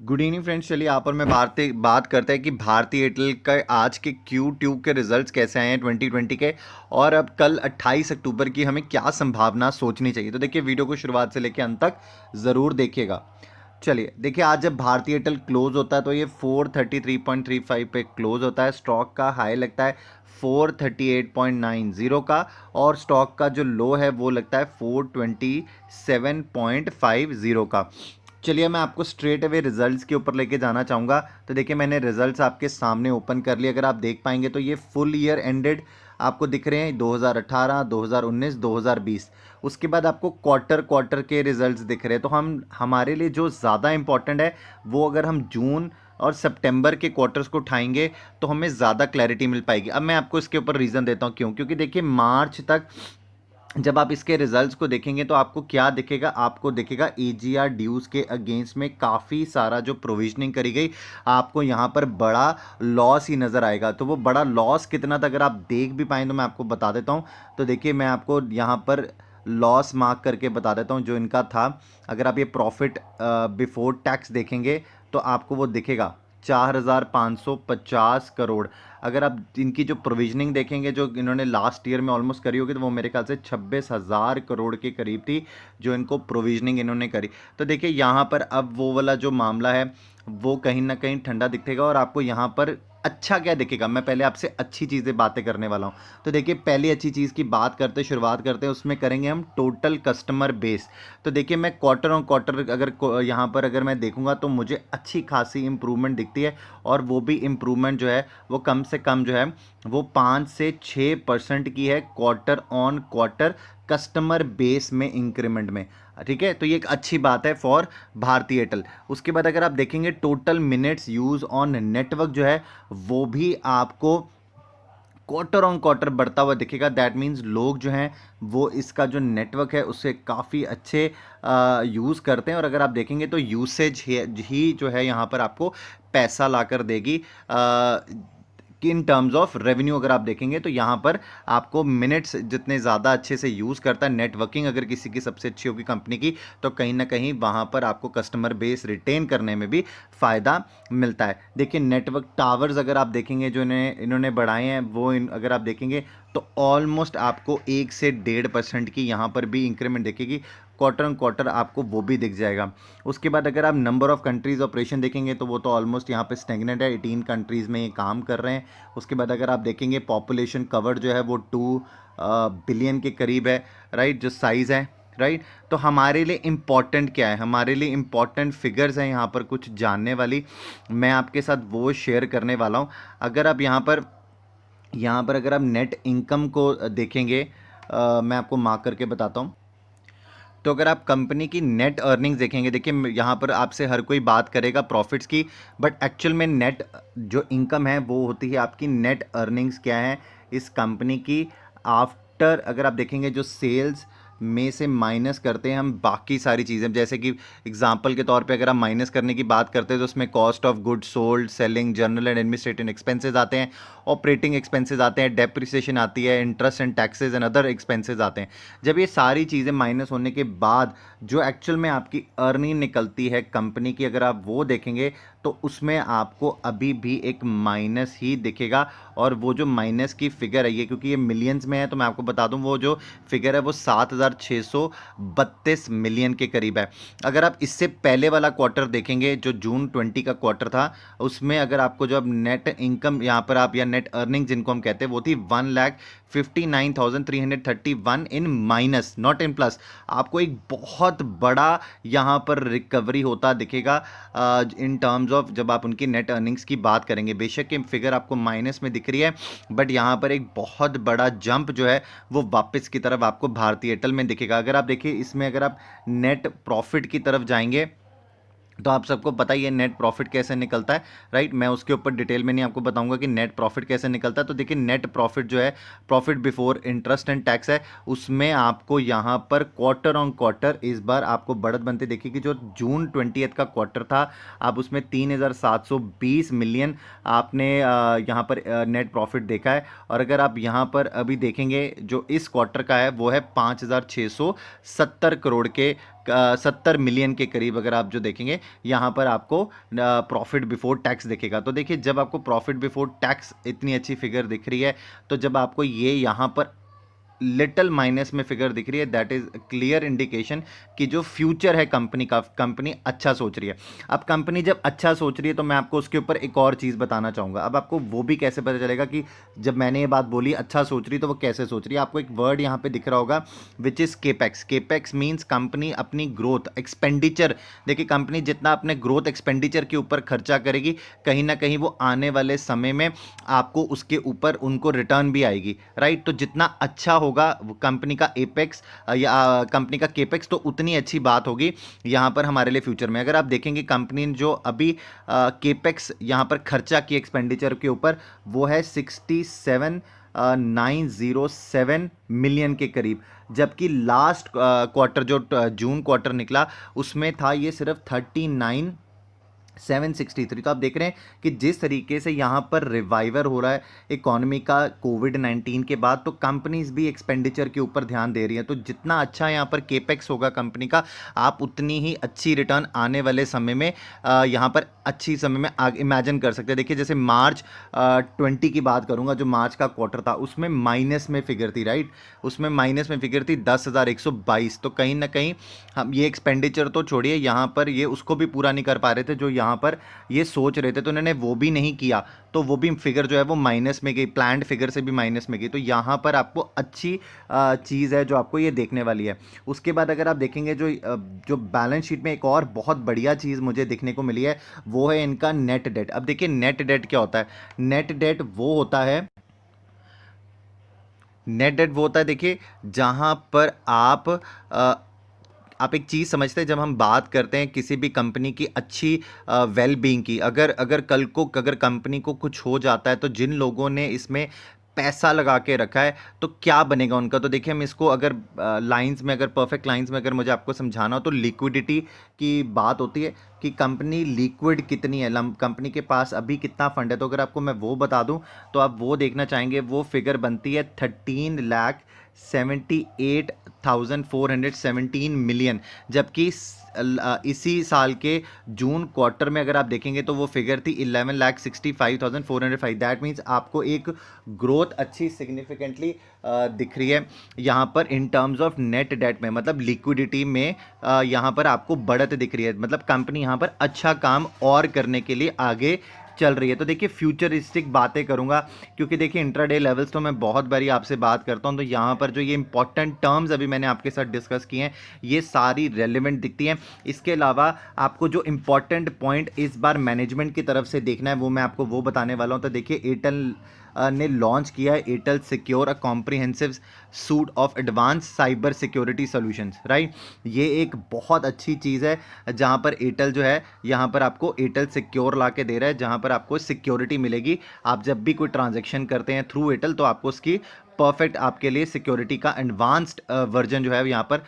Good evening friends. चलिए यहाँ पर मैं बात करते हैं कि भारतीय एयरटेल का आज के क्यू ट्यूब के रिजल्ट्स कैसे आए हैं 2020 के। और अब कल 28 अक्टूबर की हमें क्या संभावना सोचनी चाहिए। तो देखिए वीडियो को शुरुआत से लेकर अंत तक ज़रूर देखिएगा। चलिए देखिए, आज जब भारतीय एयरटेल क्लोज होता है तो ये 433.35 पे क्लोज होता है। स्टॉक का हाई लगता है 438.90 का, और स्टॉक का जो लो है वो लगता है 427.50 का। चलिए मैं आपको स्ट्रेट अवे रिजल्ट्स के ऊपर लेके जाना चाहूँगा। तो देखिए मैंने रिजल्ट्स आपके सामने ओपन कर लिए। अगर आप देख पाएंगे तो ये फुल ईयर एंडेड आपको दिख रहे हैं 2018, 2019, 2020। उसके बाद आपको क्वार्टर क्वार्टर के रिजल्ट्स दिख रहे हैं। तो हम हमारे लिए जो ज़्यादा इंपॉर्टेंट है वो अगर हम जून और सितंबर के क्वार्टर्स को उठाएंगे तो हमें ज़्यादा क्लैरिटी मिल पाएगी। अब मैं आपको इसके ऊपर रीज़न देता हूँ क्यों। क्योंकि देखिए मार्च तक जब आप इसके रिजल्ट्स को देखेंगे तो आपको क्या दिखेगा, आपको दिखेगा एजीआर ड्यूज के अगेंस्ट में काफ़ी सारा जो प्रोविजनिंग करी गई, आपको यहाँ पर बड़ा लॉस ही नज़र आएगा। तो वो बड़ा लॉस कितना था अगर आप देख भी पाएँ तो मैं आपको बता देता हूँ। तो देखिए मैं आपको यहाँ पर लॉस मार्क करके बता देता हूँ जो इनका था। अगर आप ये प्रॉफिट बिफोर टैक्स देखेंगे तो आपको वो दिखेगा 4,550 करोड़। अगर आप इनकी जो प्रोविजनिंग देखेंगे जो इन्होंने लास्ट ईयर में ऑलमोस्ट करी होगी तो वो मेरे ख्याल से 26,000 करोड़ के करीब थी जो इनको प्रोविजनिंग इन्होंने करी। तो देखिए यहाँ पर अब वो वाला जो मामला है वो कहीं ना कहीं ठंडा दिखेगा। और आपको यहाँ पर अच्छा क्या दिखेगा, मैं पहले आपसे अच्छी चीज़ें बातें करने वाला हूँ। तो देखिए पहली अच्छी चीज़ की बात करते शुरुआत करते हैं, उसमें करेंगे हम टोटल कस्टमर बेस। तो देखिए मैं क्वार्टर ऑन क्वार्टर अगर यहाँ पर अगर मैं देखूंगा तो मुझे अच्छी खासी इंप्रूवमेंट दिखती है। और वो भी इम्प्रूवमेंट जो है वो कम से कम जो है वो 5 से 6% की है quarter on quarter customer base में इंक्रीमेंट में। ठीक है, तो ये एक अच्छी बात है फॉर भारतीय एयरटेल। उसके बाद अगर आप देखेंगे total minutes use on network जो है वो भी आपको क्वार्टर ऑन क्वार्टर बढ़ता हुआ दिखेगा। दैट मीन्स लोग जो हैं वो इसका जो नेटवर्क है उससे काफ़ी अच्छे यूज़ करते हैं। और अगर आप देखेंगे तो यूसेज ही जो है यहाँ पर आपको पैसा ला कर देगी। कि इन टर्म्स ऑफ रेवेन्यू अगर आप देखेंगे तो यहाँ पर आपको मिनट्स जितने ज़्यादा अच्छे से यूज़ करता है, नेटवर्किंग अगर किसी की सबसे अच्छी होगी कंपनी की, तो कहीं ना कहीं वहाँ पर आपको कस्टमर बेस रिटेन करने में भी फ़ायदा मिलता है। देखिए नेटवर्क टावर्स अगर आप देखेंगे जो इन्होंने बढ़ाए हैं वो अगर आप देखेंगे तो ऑलमोस्ट आपको 1 से 1.5% की यहाँ पर भी इंक्रीमेंट दिखेगी। क्वार्टर ऑन क्वार्टर आपको वो भी दिख जाएगा। उसके बाद अगर आप नंबर ऑफ कंट्रीज़ ऑपरेशन देखेंगे तो वो तो ऑलमोस्ट यहाँ पे स्टेगनेट है, 18 कंट्रीज़ में ये काम कर रहे हैं। उसके बाद अगर आप देखेंगे पॉपुलेशन कवर जो है वो 2 बिलियन के करीब है, राइट, जो साइज़ है, राइट। तो हमारे लिए इम्पॉर्टेंट क्या है, हमारे लिए इम्पॉर्टेंट फिगर्स हैं यहाँ पर कुछ जानने वाली, मैं आपके साथ वो शेयर करने वाला हूँ। अगर आप यहाँ पर अगर आप नेट इनकम को देखेंगे, मैं आपको मार्क करके बताता हूँ। तो अगर आप कंपनी की नेट अर्निंग्स देखेंगे, देखिए यहाँ पर आपसे हर कोई बात करेगा प्रॉफिट्स की, बट एक्चुअल में नेट जो इनकम है वो होती है आपकी नेट अर्निंग्स क्या है इस कंपनी की आफ्टर। अगर आप देखेंगे जो सेल्स में से माइनस करते हैं हम बाकी सारी चीज़ें, जैसे कि एग्जांपल के तौर पे अगर आप माइनस करने की बात करते हैं तो उसमें cost of goods sold, selling, general and administrative expenses आते हैं, ऑपरेटिंग एक्सपेंसेस आते हैं, डेप्रिसिएशन आती है, interest and taxes and other expenses आते हैं। जब ये सारी चीज़ें माइनस होने के बाद जो एक्चुअल में आपकी अर्निंग निकलती है कंपनी की, अगर आप वो देखेंगे तो उसमें आपको अभी भी एक माइनस ही दिखेगा। और वो जो माइनस की फिगर है ये, क्योंकि ये मिलियंस में है तो मैं आपको बता दूं वो जो फिगर है वो 7,632 मिलियन के करीब है। अगर आप इससे पहले वाला क्वार्टर देखेंगे जो जून 20 का क्वार्टर था, उसमें अगर आपको जो अब नेट इनकम यहाँ पर आप या नेट अर्निंग जिनको हम कहते हैं वो थी 1,59,331 इन माइनस, नॉट इन प्लस। आपको एक बहुत बड़ा यहाँ पर रिकवरी होता दिखेगा इन टर्म्स ऑफ जब आप उनकी नेट अर्निंग्स की बात करेंगे। बेशक ये फिगर आपको माइनस में दिख रही है बट यहाँ पर एक बहुत बड़ा जंप जो है वो वापस की तरफ आपको भारतीय एयरटेल में दिखेगा। अगर आप देखिए इसमें अगर आप नेट प्रॉफिट की तरफ जाएंगे तो आप सबको पता ही है नेट प्रॉफिट कैसे निकलता है, राइट। मैं उसके ऊपर डिटेल में नहीं आपको बताऊंगा कि नेट प्रॉफिट कैसे निकलता है। तो देखिए नेट प्रॉफिट जो है profit before interest and tax है, उसमें आपको यहाँ पर क्वार्टर ऑन क्वार्टर इस बार आपको बढ़त बनती देखिए कि जो जून 20 का क्वार्टर था आप उसमें 3,720 मिलियन आपने यहाँ पर नेट प्रॉफिट देखा है। और अगर आप यहाँ पर अभी देखेंगे जो इस क्वार्टर का है वो है 5,670 करोड़ के 70 मिलियन के करीब अगर आप जो देखेंगे यहाँ पर आपको प्रॉफिट बिफोर टैक्स दिखेगा। तो देखिए जब आपको प्रॉफिट बिफोर टैक्स इतनी अच्छी फिगर दिख रही है, तो जब आपको ये यहाँ पर लिटिल माइनस में फिगर दिख रही है, दैट इज क्लियर इंडिकेशन कि जो फ्यूचर है कंपनी का, कंपनी अच्छा सोच रही है। अब कंपनी जब अच्छा सोच रही है तो मैं आपको उसके ऊपर एक और चीज़ बताना चाहूँगा। अब आपको वो भी कैसे पता चलेगा कि जब मैंने ये बात बोली अच्छा सोच रही तो वो कैसे सोच रही है। आपको एक वर्ड यहाँ पे दिख रहा होगा which is capex. Capex means company अपनी ग्रोथ एक्सपेंडिचर, देखिए कंपनी जितना अपने ग्रोथ एक्सपेंडिचर के ऊपर खर्चा करेगी, कहीं ना कहीं वो आने वाले समय में आपको उसके ऊपर उनको रिटर्न भी आएगी, राइट। तो जितना अच्छा होगा कंपनी का एपेक्स या कंपनी का केपेक्स, तो उतनी अच्छी बात होगी यहाँ पर हमारे लिए फ्यूचर में। अगर आप देखेंगे कंपनी ने जो अभी केपेक्स यहाँ पर खर्चा की एक्सपेंडिचर के ऊपर, वो है 67,907 मिलियन के करीब, जबकि लास्ट क्वार्टर जो जून क्वार्टर निकला उसमें था ये सिर्फ 39,763। तो आप देख रहे हैं कि जिस तरीके से यहाँ पर रिवाइवर हो रहा है इकोनॉमी का कोविड-19 के बाद, तो कंपनीज भी एक्सपेंडिचर के ऊपर ध्यान दे रही हैं। तो जितना अच्छा यहाँ पर केपेक्स होगा कंपनी का, आप उतनी ही अच्छी रिटर्न आने वाले समय में यहाँ पर अच्छी समय में इमेजिन कर सकते हैं। देखिए जैसे मार्च 20 की बात करूंगा, जो मार्च का क्वार्टर था उसमें माइनस में फिगर थी, राइट। उसमें माइनस में फिगर थी 10,122। तो कहीं ना कहीं हम ये एक्सपेंडिचर तो छोड़िए, यहाँ पर ये उसको भी पूरा नहीं कर पा रहे थे जो यहाँ पर ये सोच रहे थे, तो उन्होंने वो भी नहीं किया, तो वो भी फिगर जो है वो माइनस में गई, प्लान्ड फिगर से भी माइनस में गई। तो यहाँ पर आपको अच्छी चीज़ है जो आपको ये देखने वाली है। उसके बाद अगर आप देखेंगे जो बैलेंस शीट में एक और बहुत बढ़िया चीज़ मुझे देखने को मिली है, वो है इनका नेट डेट। अब देखिए नेट डेट क्या होता है। नेट डेट वो होता है, नेट डेट वो होता है देखिए जहां पर आप एक चीज़ समझते हैं, जब हम बात करते हैं किसी भी कंपनी की अच्छी वेल बीइंग की, अगर अगर कल को अगर कंपनी को कुछ हो जाता है, तो जिन लोगों ने इसमें पैसा लगा के रखा है तो क्या बनेगा उनका। तो देखिए हम इसको अगर लाइंस में, अगर परफेक्ट लाइंस में अगर मुझे आपको समझाना हो, तो लिक्विडिटी की बात होती है कि कंपनी लिक्विड कितनी है, कंपनी के पास अभी कितना फंड है। तो अगर आपको मैं वो बता दूं तो आप वो देखना चाहेंगे, वो फिगर बनती है 13,78,417 मिलियन, जबकि इसी साल के जून क्वार्टर में अगर आप देखेंगे तो वो फिगर थी 11,65,405। दैट मीन्स आपको एक ग्रोथ अच्छी सिग्निफिकेंटली दिख रही है यहाँ पर in terms of net date में, मतलब लिक्विडिटी में यहाँ पर आपको बढ़त दिख रही है, मतलब कंपनी यहाँ पर अच्छा काम और करने के लिए आगे चल रही है। तो देखिए फ्यूचरिस्टिक बातें करूंगा, क्योंकि देखिए इंट्राडे लेवल्स तो मैं बहुत बारी आपसे बात करता हूं, तो यहाँ पर जो ये इंपॉर्टेंट टर्म्स अभी मैंने आपके साथ डिस्कस किए हैं, ये सारी रेलिवेंट दिखती हैं। इसके अलावा आपको जो इंपॉर्टेंट पॉइंट इस बार मैनेजमेंट की तरफ से देखना है, वो मैं आपको वो बताने वाला हूं। तो देखिए एयरटेल ने लॉन्च किया है Airtel secure, a comprehensive suit of advance cyber security solutions, right. ये एक बहुत अच्छी चीज़ है जहां पर एयरटेल जो है यहाँ पर आपको एयरटेल सिक्योर ला के दे रहा है, जहां पर आपको सिक्योरिटी मिलेगी। आप जब भी कोई ट्रांजेक्शन करते हैं थ्रू एयरटेल, तो आपको उसकी परफेक्ट आपके लिए सिक्योरिटी का एडवांस्ड वर्जन जो है यहाँ पर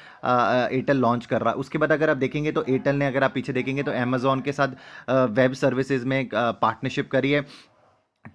एयरटेल लॉन्च कर रहा है। उसके बाद अगर आप देखेंगे तो एयरटेल ने, अगर आप पीछे देखेंगे तो अमेजॉन के साथ वेब सर्विसेज में पार्टनरशिप करी है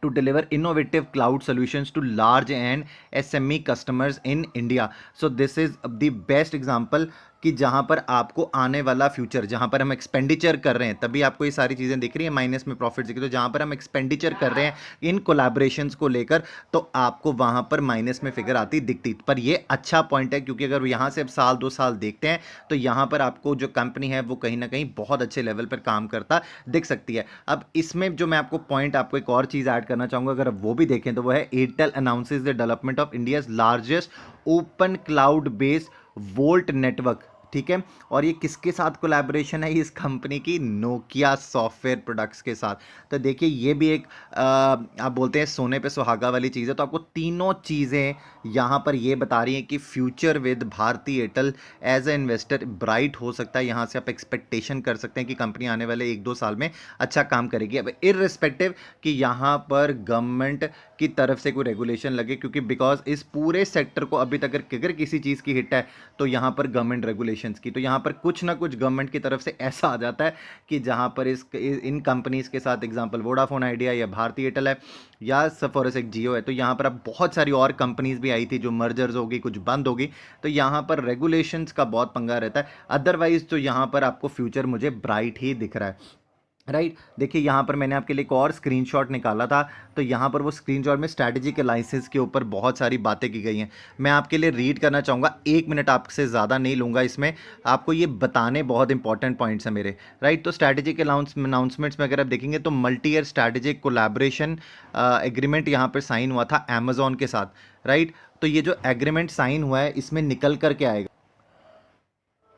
to deliver innovative cloud solutions to large and SME customers in India. So this is the best example कि जहाँ पर आपको आने वाला फ्यूचर, जहाँ पर हम एक्सपेंडिचर कर रहे हैं, तभी आपको ये सारी चीज़ें दिख रही है, माइनस में प्रॉफिट दिख रही है। तो जहाँ पर हम एक्सपेंडिचर कर रहे हैं इन कोलैबोरेशंस को लेकर, तो आपको वहाँ पर माइनस में फिगर आती दिखती। पर ये अच्छा पॉइंट है, क्योंकि अगर यहाँ से अब साल 2 साल देखते हैं तो यहाँ पर आपको जो कंपनी है वो कहीं ना कहीं बहुत अच्छे लेवल पर काम करता दिख सकती है। अब इसमें जो मैं आपको पॉइंट, आपको एक और चीज़ ऐड करना चाहूँगा, अगर आप वो भी देखें तो वो है Airtel announces the development of India's largest open cloud based volt network, ठीक है। और ये किसके साथ कोलैबोरेशन है, इस कंपनी की नोकिया सॉफ्टवेयर प्रोडक्ट्स के साथ। तो देखिए ये भी एक आप बोलते हैं सोने पे सुहागा वाली चीज़ है। तो आपको तीनों चीज़ें यहाँ पर ये बता रही हैं कि future with Bharti Airtel as a investor bright हो सकता है। यहाँ से आप एक्सपेक्टेशन कर सकते हैं कि कंपनी आने वाले 1-2 साल में अच्छा काम करेगी। अब इररिस्पेक्टिव कि यहाँ पर गवर्नमेंट की तरफ से कोई रेगुलेशन लगे, क्योंकि बिकॉज इस पूरे सेक्टर को अभी तक अगर किसी चीज़ की हिट है तो यहाँ पर गवर्नमेंट रेगुलेशन रेगुलेशंस की, तो यहाँ पर कुछ ना कुछ गवर्नमेंट की तरफ से ऐसा आ जाता है कि जहाँ पर इन कंपनीज़ के साथ, एग्जांपल वोडाफोन आइडिया या भारती एयरटेल है या सफोरस एक जियो है, तो यहाँ पर अब बहुत सारी और कंपनीज़ भी आई थी जो मर्जर्स होगी, कुछ बंद होगी, तो यहाँ पर रेगुलेशंस का बहुत पंगा रहता है। अदरवाइज तो यहाँ पर आपको फ्यूचर मुझे ब्राइट ही दिख रहा है, राइट। देखिए यहाँ पर मैंने आपके लिए एक और स्क्रीनशॉट निकाला था, तो यहाँ पर वो स्क्रीनशॉट में स्ट्रैटेजिक अलाइंसेस के ऊपर बहुत सारी बातें की गई हैं। मैं आपके लिए रीड करना चाहूँगा, 1 मिनट आपसे ज़्यादा नहीं लूँगा इसमें, आपको ये बताने बहुत इंपॉर्टेंट पॉइंट्स हैं मेरे, राइट। तो स्ट्रैटेजिक अनाउंसमेंट्स में अगर आप देखेंगे तो multi year strategic collaboration agreement यहाँ पर साइन हुआ था अमेजोन के साथ, राइट। तो ये जो एग्रीमेंट साइन हुआ है इसमें निकल कर के आएगा,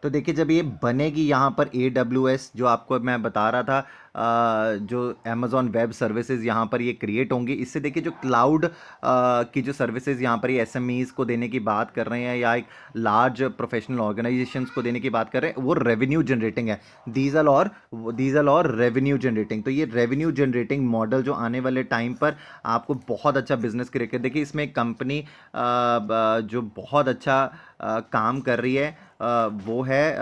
तो देखिए जब ये बनेगी यहाँ पर AWS जो आपको मैं बता रहा था, जो अमेज़ॉन वेब सर्विसेज यहाँ पर ये क्रिएट होंगी, इससे देखिए जो क्लाउड की जो सर्विसेज यहाँ पर ये SMEs को देने की बात कर रहे हैं या एक लार्ज प्रोफेशनल ऑर्गेनाइजेशंस को देने की बात कर रहे हैं, वो रेवेन्यू जनरेटिंग है। दीज आर और रेवेन्यू जनरेटिंग, तो ये रेवेन्यू जनरेटिंग मॉडल जो आने वाले टाइम पर आपको बहुत अच्छा बिजनेस क्रिएट कर, देखिए इसमें कंपनी जो बहुत अच्छा काम कर रही है वो है,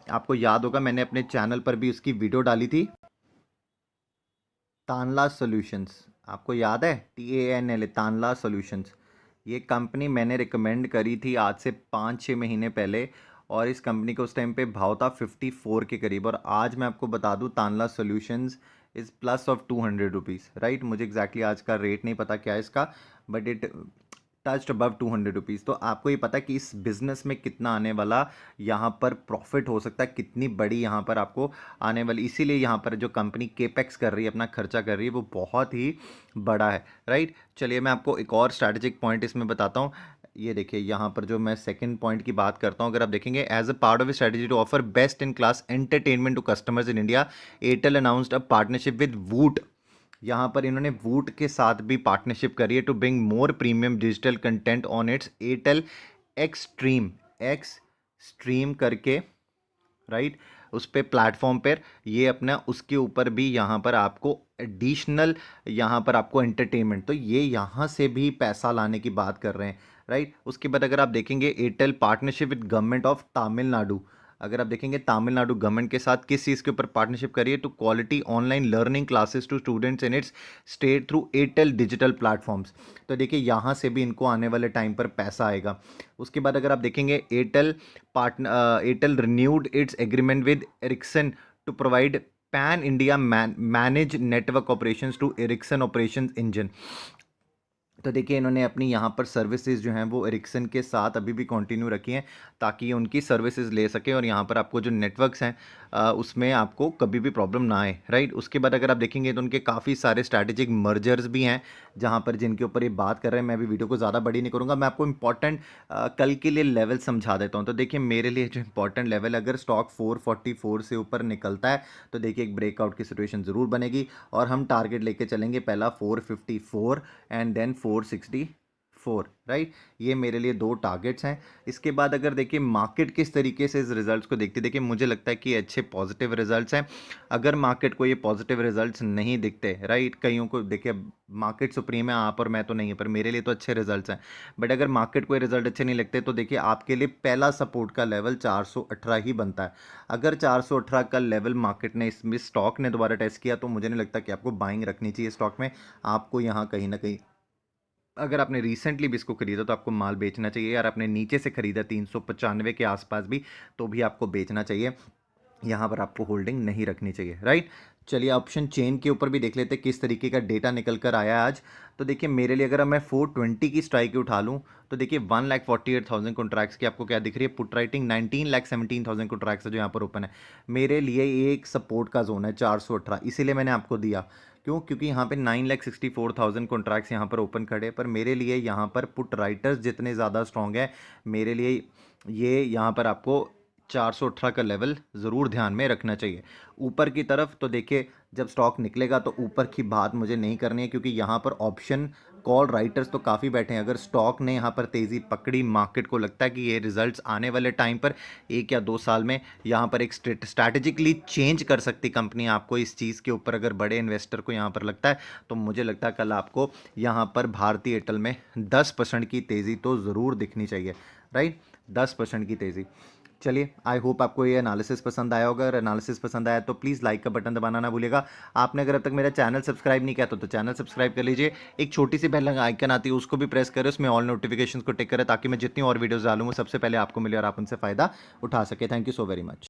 आपको याद होगा मैंने अपने चैनल पर भी उसकी वीडियो डाली थी, तानला सॉल्यूशंस। आपको याद है, TANL, तानला सॉल्यूशंस। ये कंपनी मैंने रिकमेंड करी थी आज से 5-6 महीने पहले, और इस कंपनी का उस टाइम पे भाव था 54 के करीब, और आज मैं आपको बता दूं Tanla solutions is plus of 200 rupees, right. मुझे एग्जैक्टली आज का रेट नहीं पता क्या है इसका, but it touched above 200 rupees. तो आपको ये पता है कि इस बिज़नेस में कितना आने वाला यहाँ पर प्रॉफिट हो सकता है, कितनी बड़ी यहाँ पर आपको आने वाली, इसीलिए यहाँ पर जो कंपनी केपेक्स कर रही है, अपना खर्चा कर रही है, वो बहुत ही बड़ा है, राइट। चलिए मैं आपको एक और स्ट्रैटेजिक पॉइंट इसमें बताता हूँ। ये देखिए यहाँ पर जो मैं सेकंड पॉइंट की बात करता हूँ, अगर आप देखेंगे as a part of strategy to offer best in class entertainment to customers in India, Airtel announced a partnership with Voot. यहाँ पर इन्होंने वूट के साथ भी पार्टनरशिप करी है to bring more premium digital content on its Airtel X stream करके, राइट। उस पे प्लेटफॉर्म पर ये अपना उसके ऊपर भी यहाँ पर आपको एडिशनल यहाँ पर आपको एंटरटेनमेंट, तो ये यहाँ से भी पैसा लाने की बात कर रहे हैं, राइट। उसके बाद अगर आप देखेंगे Airtel partnership with government of Tamil Nadu, अगर आप देखेंगे तमिलनाडु गवर्नमेंट के साथ किस चीज़ के ऊपर पार्टनरशिप करिए, तो quality online learning classes to students in its state through Airtel digital platforms. तो देखिए यहाँ से भी इनको आने वाले टाइम पर पैसा आएगा। उसके बाद अगर आप देखेंगे Airtel renewed its agreement with Ericsson to provide pan India manage network operations to Ericsson operations engine. तो देखिए इन्होंने अपनी यहाँ पर सर्विसेज जो हैं वो एरिक्सन के साथ अभी भी कंटिन्यू रखी हैं, ताकि उनकी सर्विसेज ले सकें और यहाँ पर आपको जो नेटवर्क्स हैं उसमें आपको कभी भी प्रॉब्लम ना आए, राइट। उसके बाद अगर आप देखेंगे तो उनके काफ़ी सारे स्ट्रैटेजिक मर्जर्स भी हैं जहाँ पर जिनके ऊपर ये बात कर रहे हैं। मैं अभी वीडियो को ज़्यादा बड़ी नहीं करूँगा, मैं आपको इंपॉर्टेंट कल के लिए लेवल समझा देता हूँ। तो देखिए मेरे लिए जो इंपॉर्टेंट लेवल, अगर स्टॉक 444 से ऊपर निकलता है तो देखिए एक ब्रेकआउट की सिचुएशन ज़रूर बनेगी, और हम टारगेट लेके चलेंगे पहला 454 एंड देन 464, राइट। ये मेरे लिए दो टारगेट्स हैं। इसके बाद अगर देखिए मार्केट किस तरीके से इस रिजल्ट्स को देखती है, देखिए मुझे लगता है कि अच्छे पॉजिटिव रिजल्ट्स हैं। अगर मार्केट को ये पॉजिटिव रिजल्ट्स नहीं दिखते, राइट, कईयों को देखिए मार्केट सुप्रीम है आप और मैं तो नहीं है, पर मेरे लिए तो अच्छे रिजल्ट्स हैं। बट अगर मार्केट को ये रिजल्ट अच्छे नहीं लगते तो देखिए आपके लिए पहला सपोर्ट का लेवल 418 ही बनता है। अगर 418 का लेवल मार्केट ने इसमें स्टॉक ने दोबारा टेस्ट किया तो मुझे नहीं लगता कि आपको बाइंग रखनी चाहिए स्टॉक में। आपको यहाँ कहीं ना कहीं, अगर आपने रिसेंटली भी इसको खरीदा तो आपको माल बेचना चाहिए, यार आपने नीचे से खरीदा 395 के आसपास भी तो भी आपको बेचना चाहिए, यहाँ पर आपको होल्डिंग नहीं रखनी चाहिए, राइट। चलिए ऑप्शन चेन के ऊपर भी देख लेते हैं किस तरीके का डेटा निकल कर आया है आज। तो देखिए मेरे लिए अगर मैं 420 की स्ट्राइक उठा लूँ तो देखिए 1,48,000 कॉन्ट्रैक्ट्स की आपको क्या दिख रही है, पुट राइटिंग 19,17,000 कॉन्ट्रैक्ट्स है जो यहाँ पर ओपन है। मेरे लिए ये एक सपोर्ट का जोन है 418, इसीलिए मैंने आपको दिया। क्यों? क्योंकि यहाँ पे 9,64,000 कॉन्ट्रैक्ट्स यहाँ पर ओपन खड़े, पर मेरे लिए यहाँ पर पुट राइटर्स जितने ज़्यादा स्ट्रॉन्ग है, मेरे लिए ये यहाँ पर आपको 418 का लेवल ज़रूर ध्यान में रखना चाहिए। ऊपर की तरफ तो देखिए जब स्टॉक निकलेगा तो ऊपर की बात मुझे नहीं करनी है, क्योंकि यहाँ पर ऑप्शन कॉल राइटर्स तो काफ़ी बैठे हैं। अगर स्टॉक ने यहाँ पर तेज़ी पकड़ी, मार्केट को लगता है कि ये रिजल्ट्स आने वाले टाइम पर 1 या 2 साल में यहाँ पर एक स्ट्रैटेजिकली चेंज कर सकती कंपनी, आपको इस चीज़ के ऊपर अगर बड़े इन्वेस्टर को यहाँ पर लगता है तो मुझे लगता है कल आपको यहाँ पर भारती एयरटेल में 10% की तेज़ी तो ज़रूर दिखनी चाहिए, राइट, 10% की तेज़ी। चलिए, आई होप आपको ये एनालिसिस पसंद आया होगा। अगर एनालिसिस पसंद आया तो प्लीज़ लाइक का बटन दबाना ना भूलिएगा। आपने अगर अब तक मेरा चैनल सब्सक्राइब नहीं किया तो चैनल सब्सक्राइब कर लीजिए। एक छोटी सी बेल आइकन आती है, उसको भी प्रेस करें, उसमें ऑल नोटिफिकेशन को टिक करें, ताकि मैं जितनी और वीडियोज़ डालूँ वो सबसे पहले आपको मिले और आप उनसे फ़ायदा उठा सकें। Thank you so very much.